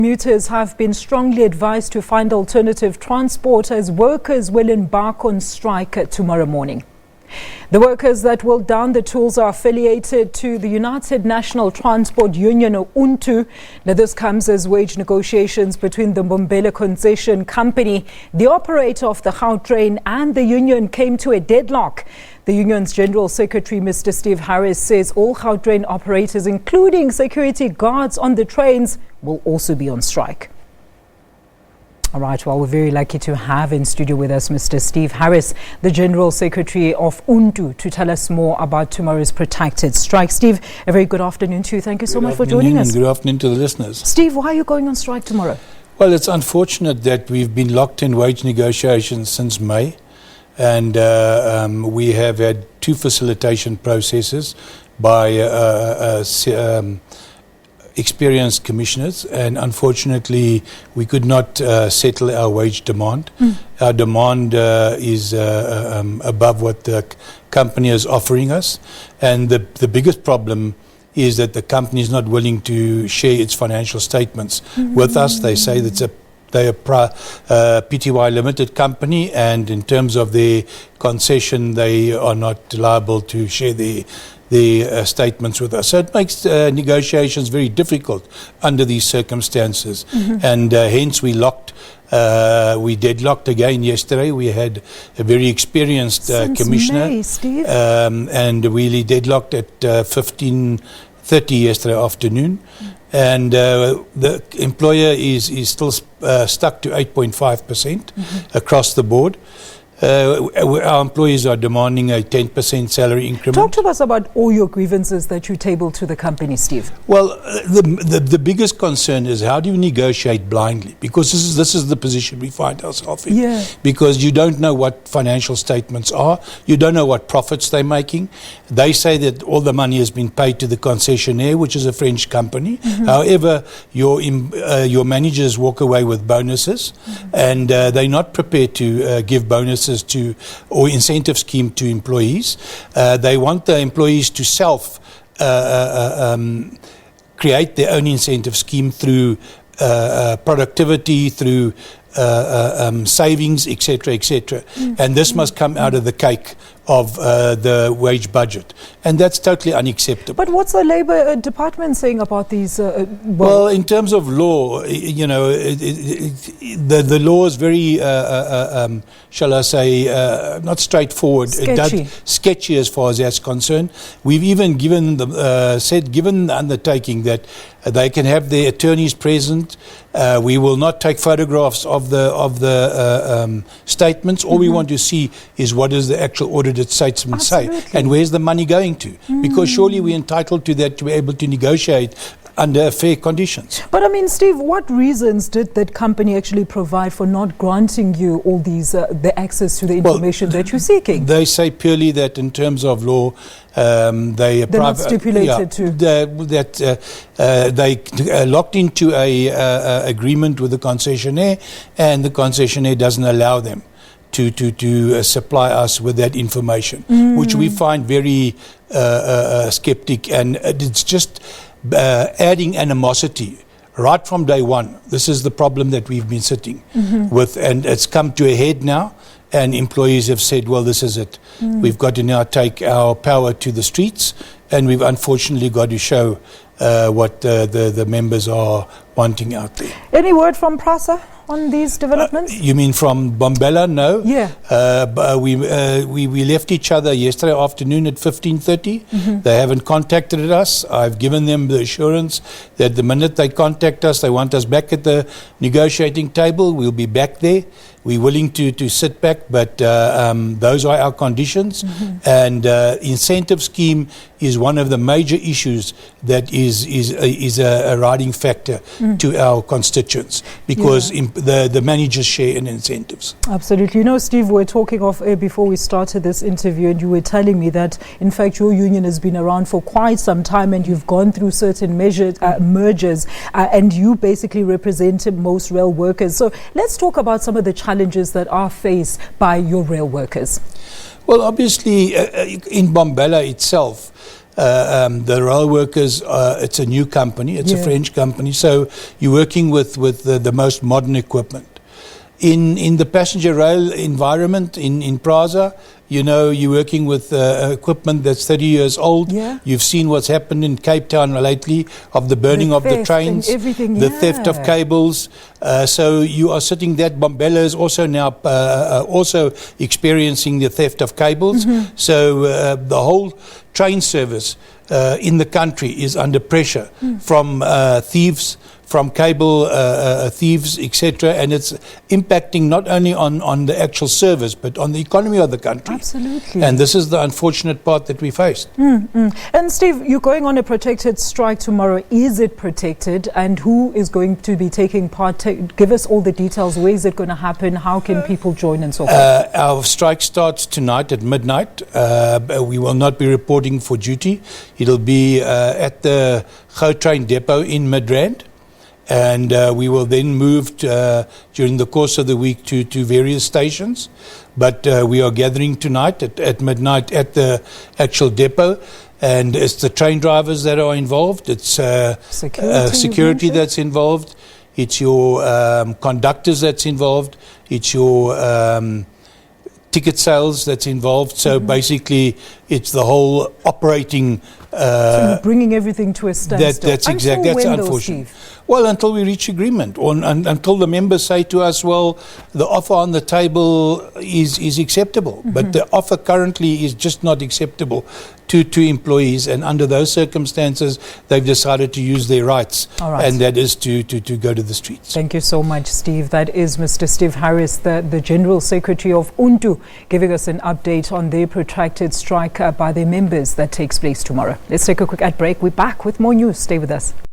Commuters have been strongly advised to find alternative transport as workers will embark on strike tomorrow morning. The workers that will down the tools are affiliated to the United National Transport Union, or UNTU. Now, this comes as wage negotiations between the Mbombela Concession Company, the operator of the Gautrain, and the union came to a deadlock. The union's General Secretary, Mr. Steve Harris, says all Gautrain operators, including security guards on the trains, will also be on strike. All right, well, we're very lucky to have in studio with us Mr. Steve Harris, the General Secretary of UNTU, to tell us more about tomorrow's protracted strike. Steve, a very good afternoon to you. Thank you so much for joining us. Good afternoon to the listeners. Steve, why are you going on strike tomorrow? Well, it's unfortunate that we've been locked in wage negotiations since May, and we have had two facilitation processes by experienced commissioners, and unfortunately we could not settle our wage demand. Our demand is above what the company is offering us, and the biggest problem is that the company is not willing to share its financial statements with us. They say that they're a PTY limited company, and in terms of their concession they are not liable to share the statements with us. So it makes negotiations very difficult under these circumstances. And hence we deadlocked again yesterday. We had a very experienced commissioner. May, Steve. And we deadlocked at 15:30 yesterday afternoon. And the employer is still stuck to 8.5% across the board. Our employees are demanding a 10% salary increment. Talk to us about all your grievances that you tabled to the company, Steve. Well, the biggest concern is how do you negotiate blindly? Because this is the position we find ourselves in. Yeah. Because you don't know what financial statements are. You don't know what profits they're making. They say that all the money has been paid to the concessionaire, which is a French company. However, your managers walk away with bonuses, and they're not prepared to give bonuses or incentive scheme to employees. They want the employees to create their own incentive scheme through productivity, through savings, etc., etc. And this must come out of the cake of the wage budget, and that's totally unacceptable. But what's the Labour Department saying about these? Well, in terms of law, you know, the law is very, shall I say, not straightforward. Sketchy as far as that's concerned. We've even given the undertaking that they can have their attorneys present. We will not take photographs of the statements. All we want to see is what does the actual audited statement say, and where's the money going to? Because surely we're entitled to that, to be able to negotiate under fair conditions. But I mean, Steve, what reasons did that company actually provide for not granting you all these the access to the information that you're seeking? They say purely that in terms of law, they're not stipulated to that they locked into a agreement with the concessionaire, and the concessionaire doesn't allow them to supply us with that information, which we find very skeptic, and it's just adding animosity right from day one. This is the problem that we've been sitting with, and it's come to a head now, and employees have said, well, this is it. We've got to now take our power to the streets, and we've unfortunately got to show what the members are wanting out there. Any word from PRASA on these developments? You mean from Mbombela? No. Yeah. We left each other yesterday afternoon at 15:30. They haven't contacted us. I've given them the assurance that the minute they contact us, they want us back at the negotiating table. We'll be back there. We're willing to sit back, but those are our conditions. And incentive scheme is one of the major issues that is a riding factor to our constituents, because the managers share in incentives. Absolutely. You know, Steve, we were talking off air before we started this interview, and you were telling me that, in fact, your union has been around for quite some time, and you've gone through certain mergers, and you basically represent most rail workers. So let's talk about some of the challenges that are faced by your rail workers. Well, obviously, in Mbombela itself, The rail workers, it's a new company, it's a French company, so you're working with the most modern equipment. In the passenger rail environment in Praza, you know, you're working with equipment that's 30 years old. Yeah. You've seen what's happened in Cape Town lately of the burning of the trains, the theft of cables. So you are sitting that Bombella is also now also experiencing the theft of cables. So the whole train service in the country is under pressure from thieves, from cable thieves, etc. And it's impacting not only on the actual service, but on the economy of the country. Absolutely. And this is the unfortunate part that we faced. And Steve, you're going on a protected strike tomorrow. Is it protected? And who is going to be taking part? Give us all the details. Where is it going to happen? How can people join and so forth? Our strike starts tonight at midnight. We will not be reporting for duty. It'll be at the Gautrain depot in Midrand. And we will then move during the course of the week to various stations. But we are gathering tonight at midnight at the actual depot. And it's the train drivers that are involved. It's security that's involved. It's your conductors that's involved. It's your ticket sales that's involved. So basically, it's the whole operating. So you're bringing everything to a standstill. That's exactly. That's unfortunate. Well, until we reach agreement, or until the members say to us, well, the offer on the table is acceptable, but the offer currently is just not acceptable to employees, and under those circumstances, they've decided to use their rights, and that is to go to the streets. Thank you so much, Steve. That is Mr. Steve Harris, the General Secretary of UNTU, giving us an update on their protracted strike by their members that takes place tomorrow. Let's take a quick ad break. We're back with more news. Stay with us.